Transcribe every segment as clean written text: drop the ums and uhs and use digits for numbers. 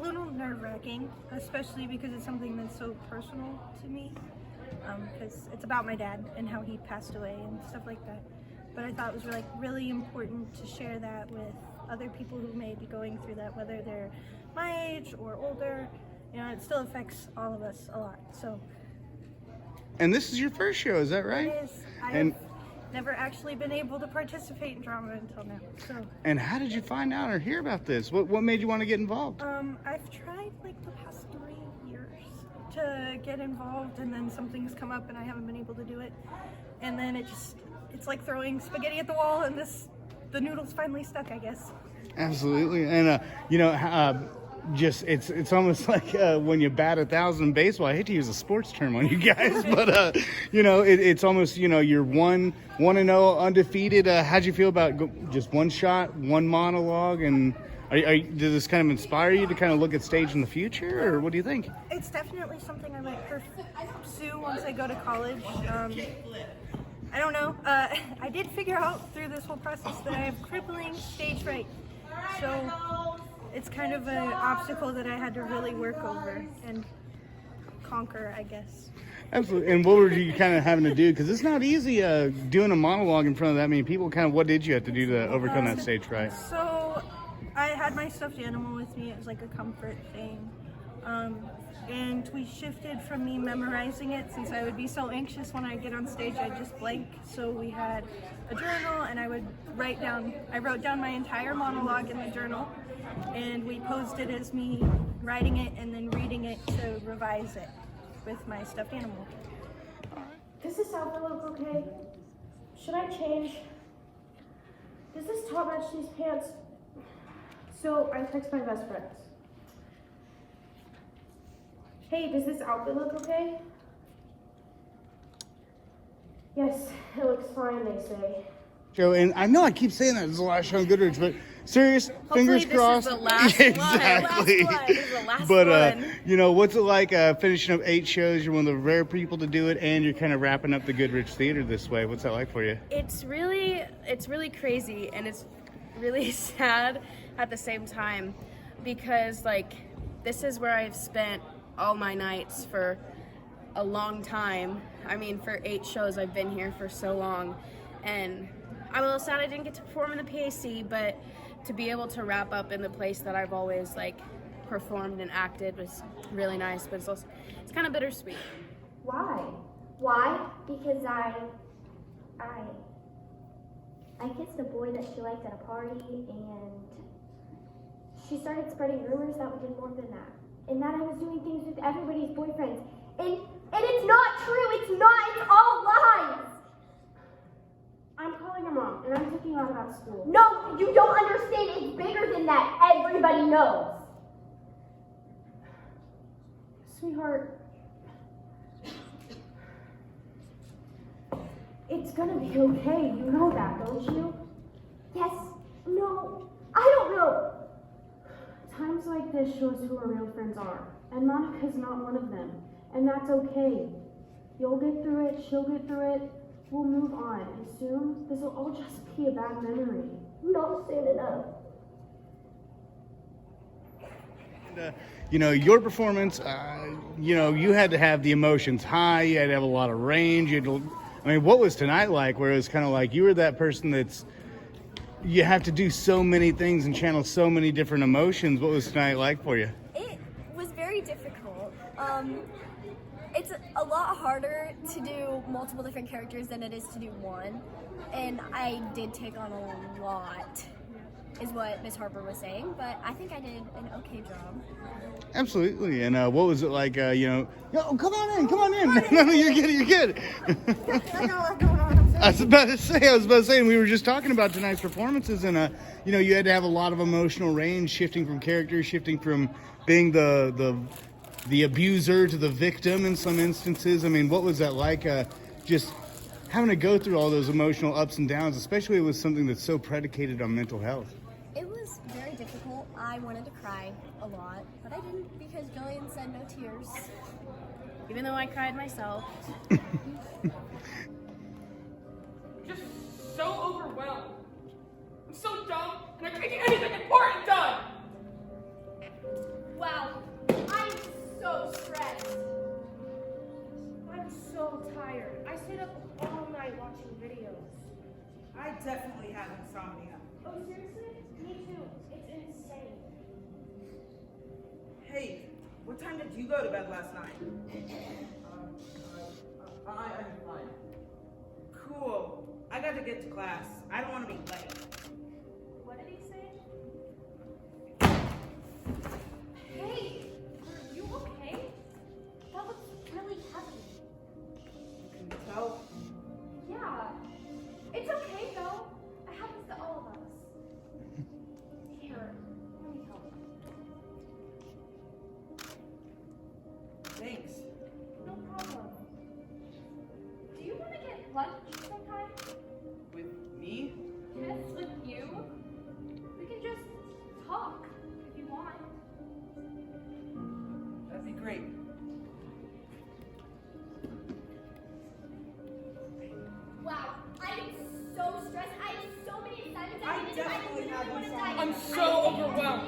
little nerve-wracking, especially because it's something that's so personal to me, because it's about my dad and how he passed away and stuff like that. But I thought it was really important to share that with other people who may be going through that, whether they're my age or older. You know, it still affects all of us a lot. So. And this is your first show, is that right? It is. I've never actually been able to participate in drama until now. So. And how did you find out or hear about this? What made you want to get involved? I've tried the past 3 years to get involved, and then something's come up and I haven't been able to do it. And then it's like throwing spaghetti at the wall, and the noodle's finally stuck, I guess. Absolutely. And it's almost like when you bat 1,000 in baseball. I hate to use a sports term on you guys, but it's almost, you're 1-0 undefeated. How'd you feel about just one shot, one monologue, and does this kind of inspire you to kind of look at stage in the future, or what do you think? It's definitely something I might pursue once I go to college. I don't know. I did figure out through this whole process that I have crippling stage fright. So it's kind of an obstacle that I had to really work over and conquer, I guess. Absolutely. And what were you kind of having to do? Because it's not easy doing a monologue in front of that many people. Kind of what did you have to do to overcome that stage fright? So I had my stuffed animal with me. It was like a comfort thing. And we shifted from me memorizing it, since I would be so anxious when I get on stage, I'd just blank. So we had a journal, and I wrote down my entire monologue in the journal, and we posed it as me writing it and then reading it to revise it with my stuffed animal. Does this outfit look okay? Should I change? Does this top match these pants? So I text my best friends. Hey, does this outfit look okay? Yes, it looks fine, they say. Joe, and I know I keep saying that it's the last show on Goodrich, but serious, fingers crossed. Hopefully this is the last exactly. one. This is the last but one. What's it like finishing up 8 shows? You're one of the rare people to do it, and you're kind of wrapping up the Goodrich Theater this way. What's that like for you? It's really crazy, and it's really sad at the same time, because this is where I've spent all my nights for a long time. I mean, for 8 shows, I've been here for so long, and I'm a little sad I didn't get to perform in the PAC, but to be able to wrap up in the place that I've always performed and acted was really nice, but it's kind of bittersweet. Why? Why? Because I kissed a boy that she liked at a party, and she started spreading rumors that we did more than that. And that I was doing things with everybody's boyfriends. And it's not true, it's all lies! I'm calling her mom, and I'm kicking her out of school. No, you don't understand, it's bigger than that. Everybody knows. Sweetheart, it's gonna be okay, you know that, don't you? Yes, no, I don't know. Times like this shows who our real friends are, and Monica's not one of them, and that's okay. You'll get through it, she'll get through it, we'll move on, and soon, this will all just be a bad memory. No, soon enough. And, your performance, you had to have the emotions high, you had to have a lot of range, what was tonight like, where it was kind of like you were that person you have to do so many things and channel so many different emotions. What was tonight like for you? It was very difficult. It's a lot harder to do multiple different characters than it is to do one. And I did take on a lot, is what Miss Harper was saying, but I think I did an okay job. Absolutely. And what was it like, come on in. No, you're good. I got a lot going on. I was about to say, and we were just talking about tonight's performances, and you had to have a lot of emotional range, shifting from characters, shifting from being the abuser to the victim in some instances. I mean, what was that like? Just having to go through all those emotional ups and downs, especially with something that's so predicated on mental health. It was very difficult. I wanted to cry a lot, but I didn't because Jillian said no tears. Even though I cried myself. Just so overwhelmed. I'm so dumb, and I couldn't get anything important done. Wow, I'm so stressed. I'm so tired. I stayed up all night watching videos. I definitely have insomnia. Oh, seriously? Me too. It's insane. Hey, what time did you go to bed last night? I'm fine. Cool. I got to get to class. I don't want to be late. What did he say? Hey, are you okay? That looks really heavy. Can you tell? Yeah. It's okay though. It happens to all of us. Here, let me help. Thanks. No problem. Do you want to get lunch sometime? With me? Yes, with you. We can just talk if you want. That'd be great. Wow, I'm so stressed. I have so many assignments. I definitely have want to insomnia. die. I'm so overwhelmed.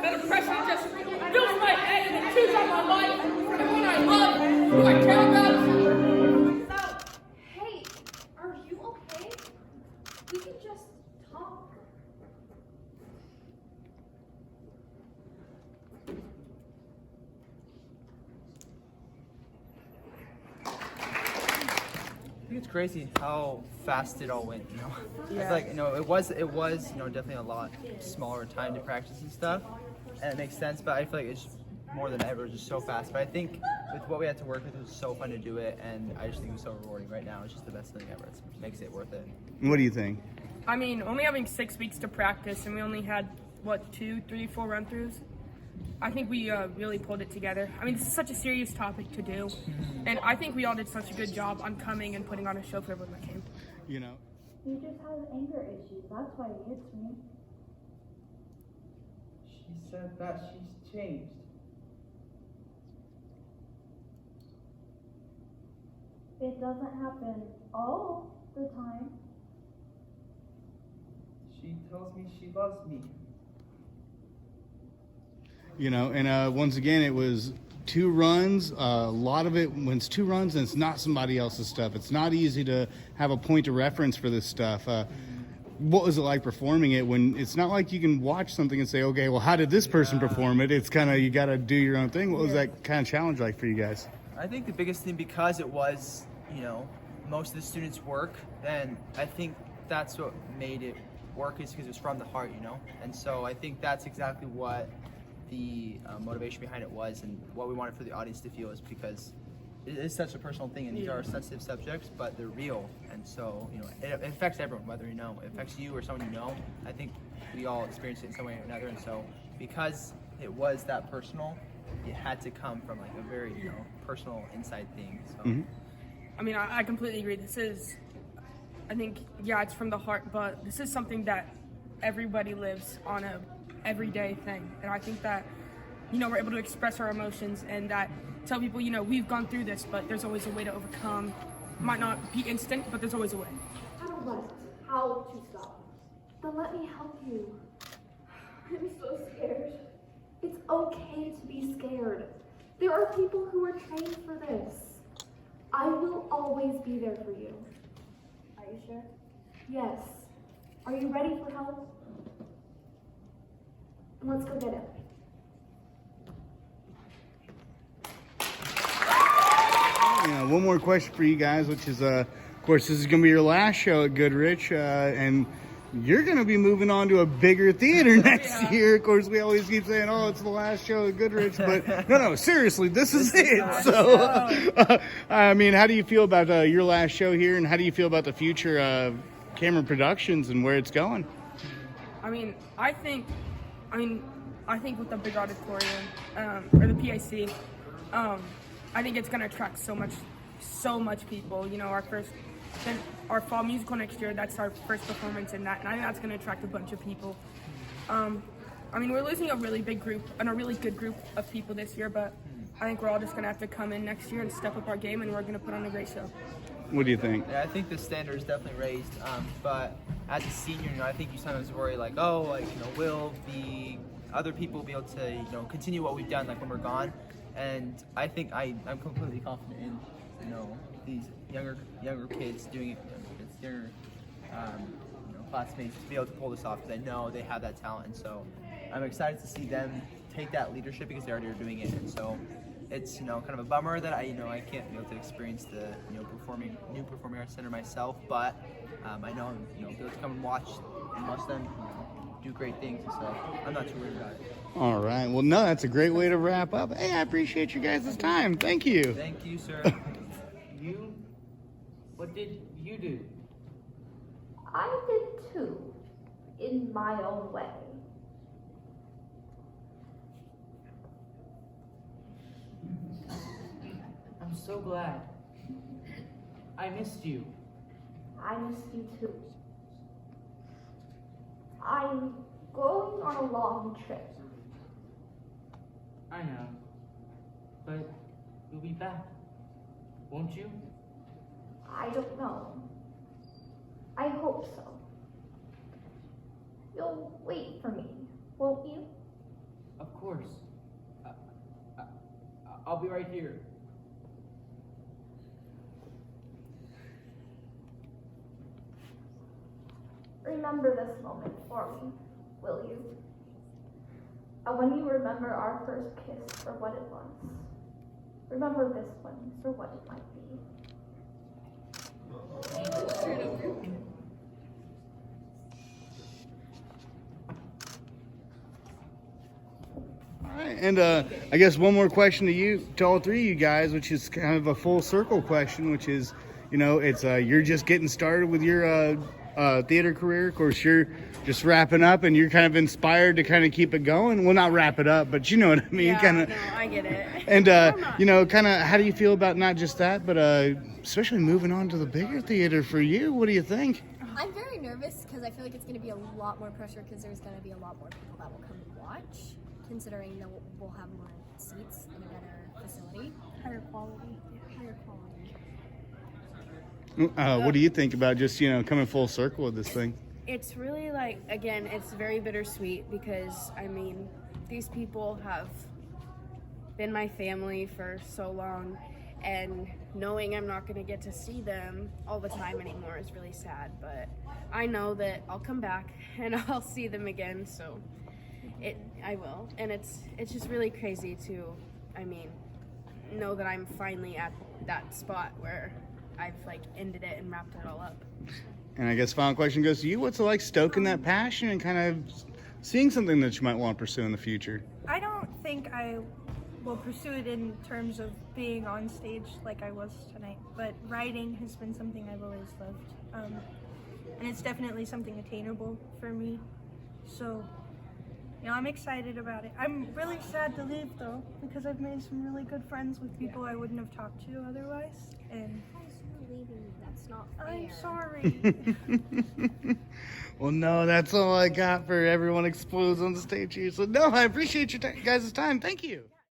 The depression just fills my head and it chews on my life. Everyone I love, who I care about. Hey, are you okay? We can just talk. I think it's crazy how fast it all went, you know? I feel like, it was, definitely a lot smaller time to practice and stuff, and it makes sense, but I feel like it's more than ever, just so fast. But I think with what we had to work with, it was so fun to do it, and I just think it was so rewarding right now. It's just the best thing ever. It makes it worth it. What do you think? I mean, only having 6 weeks to practice and we only had, 2, 3, 4 run-throughs? I think we really pulled it together. I mean, this is such a serious topic to do, and I think we all did such a good job on coming and putting on a show for everyone that came. You know, He just has anger issues. That's why he hits me. She said that she's changed. It doesn't happen all the time. She tells me she loves me. you know, and once again, it was 2 runs. A lot of it, when it's 2 runs and it's not somebody else's stuff, it's not easy to have a point of reference for this stuff. What was it like performing it when it's not like you can watch something and say, okay, well, how did this person perform it? It's kind of, you got to do your own thing. What was that kind of challenge like for you guys? I think the biggest thing, because it was, most of the students' work, and I think that's what made it work, is because it was from the heart, And so I think that's exactly what the motivation behind it was, and what we wanted for the audience to feel, is because it is such a personal thing, and these are sensitive subjects, but they're real, and so it affects everyone, whether it affects you or someone you know. I think we all experience it in some way or another, and so because it was that personal, it had to come from like a very personal inside thing. So. I mean, I completely agree. This is, I think, it's from the heart, but this is something that everybody lives on a everyday thing, and I think that we're able to express our emotions and that tell people we've gone through this, but there's always a way to overcome. Might not be instant, but there's always a way. I don't know how to stop. But let me help you. I'm so scared. It's okay to be scared. There are people who are trained for this. I will always be there for you. Are you sure? Yes. Are you ready for help? Let's go get it. One more question for you guys, which is, of course, this is going to be your last show at Goodrich, and you're going to be moving on to a bigger theater next year. Of course, we always keep saying, oh, it's the last show at Goodrich, but no, seriously, this is it. So, I mean, how do you feel about your last show here, and how do you feel about the future of Cameron Productions and where it's going? I think with the big auditorium, or the PIC, I think it's going to attract so much people. Our fall musical next year, that's our first performance in that, and I think that's going to attract a bunch of people. We're losing a really big group and a really good group of people this year, but I think we're all just going to have to come in next year and step up our game, and we're going to put on a great show. What do you think? Yeah, I think the standard is definitely raised, but as a senior, I think you sometimes worry will the other people will be able to, you know, continue what we've done like when we're gone. And I think I'm completely confident in, you know, these younger kids doing it, younger you know, classmates to be able to pull this off, because I know they have that talent. And so I'm excited to see them take that leadership, because they already are doing it. And so it's, you know, kind of a bummer that I can't be able to experience the, you know, new performing arts center myself, but I know, you know, be able to come and watch them, you know, do great things. So I'm not too worried about it. All right. Well, no, that's a great way to wrap up. Hey, I appreciate you guys' time. Thank you. Thank you, sir. What did you do? I did too, in my own way. I'm so glad. I missed you. I missed you too. I'm going on a long trip. I know. But you'll be back, won't you? I don't know. I hope so. You'll wait for me, won't you? Of course. I'll be right here. Remember this moment for me, will you? And when you remember our first kiss for what it was, remember this one for what it might be. All right. And I guess one more question to all three of you guys, which is kind of a full circle question, which is, you know, it's you're just getting started with your theater career. Of course, you're just wrapping up, and you're kind of inspired to kind of keep it going. Well, not wrap it up, but you know what I mean. Yeah, kind of. no, I get it. And you know, kind of, how do you feel about not just that, but especially moving on to the bigger theater for you? What do you think? I'm very nervous because I feel like it's going to be a lot more pressure, because there's going to be a lot more people that will come and watch, considering that we'll have more seats in a better facility. Higher quality. Higher quality. What do you think about just, you know, coming full circle with this thing? It's really like, again, it's very bittersweet, because I mean, these people have been my family for so long, and knowing I'm not going to get to see them all the time anymore is really sad. But I know that I'll come back and I'll see them again, so I will. And it's just really crazy to, I mean, know that I'm finally at that spot where I've like ended it and wrapped it all up. And I guess final question goes to you. What's it like stoking that passion and kind of seeing something that you might want to pursue in the future? I don't think I will pursue it in terms of being on stage like I was tonight, but writing has been something I've always loved. And it's definitely something attainable for me. So, you know, I'm excited about it. I'm really sad to leave though, because I've made some really good friends with people I wouldn't have talked to otherwise. And Leaving, that's not fair. I'm sorry. Well, no, that's all I got for Everyone Explodes on the stage here. So, no, I appreciate your guys' time. Thank you.